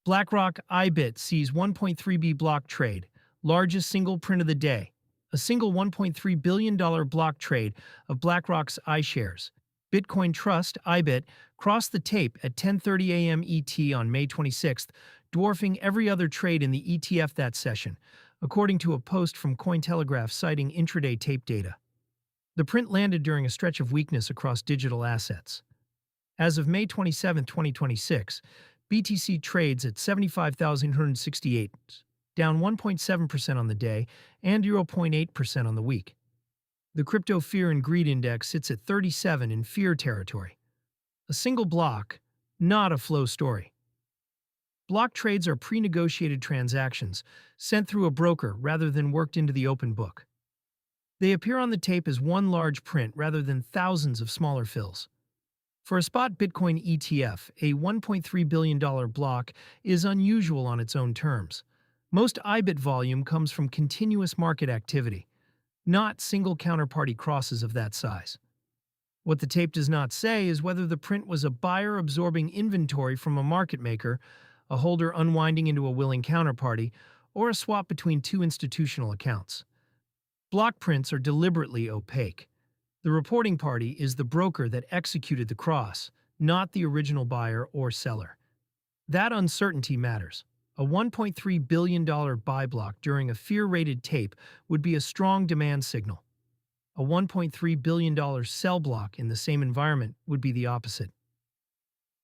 BlackRock IBIT sees 1.3B block trade, largest single print of the day. A single $1.3 billion block trade of BlackRock's iShares. Bitcoin Trust IBIT crossed the tape at 10:30 a.m. ET on May 26th, dwarfing every other trade in the ETF that session, according to a post from Cointelegraph citing intraday tape data. The print landed during a stretch of weakness across digital assets. As of May 27, 2026, BTC trades at 75,168, down 1.7% on the day and 0.8% on the week. The Crypto Fear and Greed Index sits at 37 in fear territory. A single block, not a flow story. Block trades are pre-negotiated transactions sent through a broker rather than worked into the open book. They appear on the tape as one large print rather than thousands of smaller fills. For a spot Bitcoin ETF, a $1.3 billion block is unusual on its own terms. Most IBIT volume comes from continuous market activity, not single counterparty crosses of that size. What the tape does not say is whether the print was a buyer absorbing inventory from a market maker, a holder unwinding into a willing counterparty, or a swap between two institutional accounts. Block prints are deliberately opaque. The reporting party is the broker that executed the cross, not the original buyer or seller. That uncertainty matters. A $1.3 billion buy block during a fear-rated tape would be a strong demand signal. A $1.3 billion sell block in the same environment would be the opposite.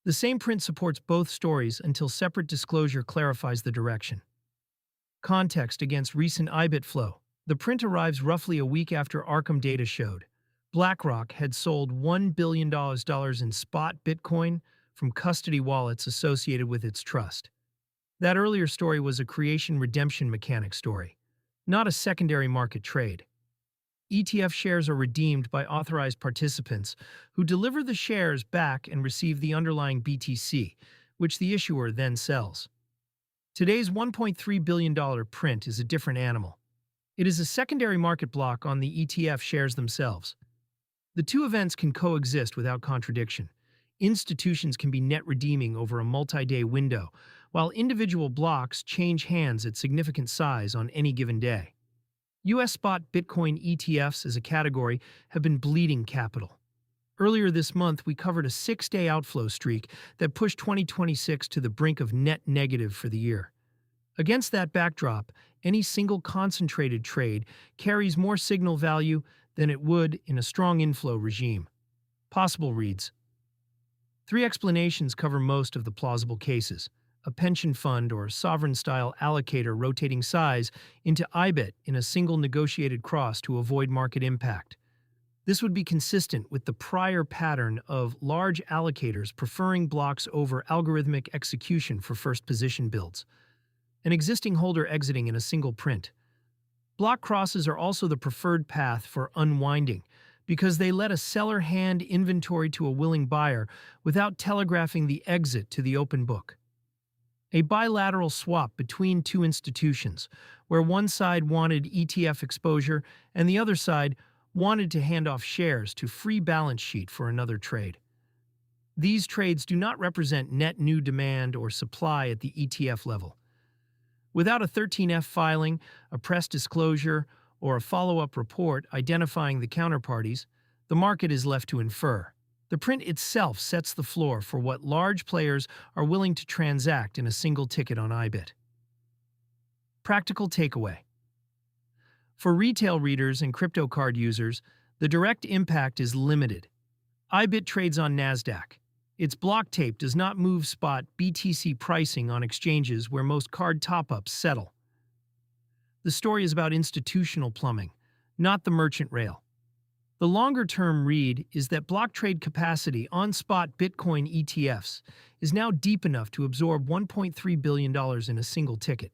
The same print supports both stories until separate disclosure clarifies the direction. Context against recent IBIT flow. The print arrives roughly a week after Arkham data showed BlackRock had sold $1 billion in spot Bitcoin from custody wallets associated with its trust. That earlier story was a creation-redemption mechanic story, not a secondary market trade. ETF shares are redeemed by authorized participants who deliver the shares back and receive the underlying BTC, which the issuer then sells. Today's $1.3 billion print is a different animal. It is a secondary market block on the ETF shares themselves. The two events can coexist without contradiction. Institutions can be net redeeming over a multi-day window, while individual blocks change hands at significant size on any given day. U.S. spot Bitcoin ETFs as a category have been bleeding capital. Earlier this month, we covered a 6-day outflow streak that pushed 2026 to the brink of net negative for the year. Against that backdrop, any single concentrated trade carries more signal value than it would in a strong inflow regime. Possible reads. 3 explanations cover most of the plausible cases. A pension fund or sovereign-style allocator rotating size into IBIT in a single negotiated cross to avoid market impact. This would be consistent with the prior pattern of large allocators preferring blocks over algorithmic execution for first position builds. An existing holder exiting in a single print. Block crosses are also the preferred path for unwinding because they let a seller hand inventory to a willing buyer without telegraphing the exit to the open book. A bilateral swap between two institutions, where one side wanted ETF exposure and the other side wanted to hand off shares to free balance sheet for another trade. These trades do not represent net new demand or supply at the ETF level. Without a 13F filing, a press disclosure, or a follow-up report identifying the counterparties, the market is left to infer. The print itself sets the floor for what large players are willing to transact in a single ticket on IBIT. Practical takeaway. For retail readers and crypto card users, the direct impact is limited. IBIT trades on NASDAQ. Its block tape does not move spot BTC pricing on exchanges where most card top-ups settle. The story is about institutional plumbing, not the merchant rail. The longer-term read is that block trade capacity on spot Bitcoin ETFs is now deep enough to absorb $1.3 billion in a single ticket.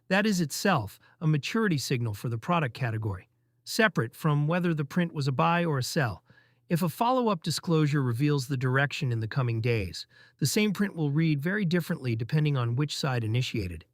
That is itself a maturity signal for the product category, separate from whether the print was a buy or a sell. If a follow-up disclosure reveals the direction in the coming days, the same print will read very differently depending on which side initiated.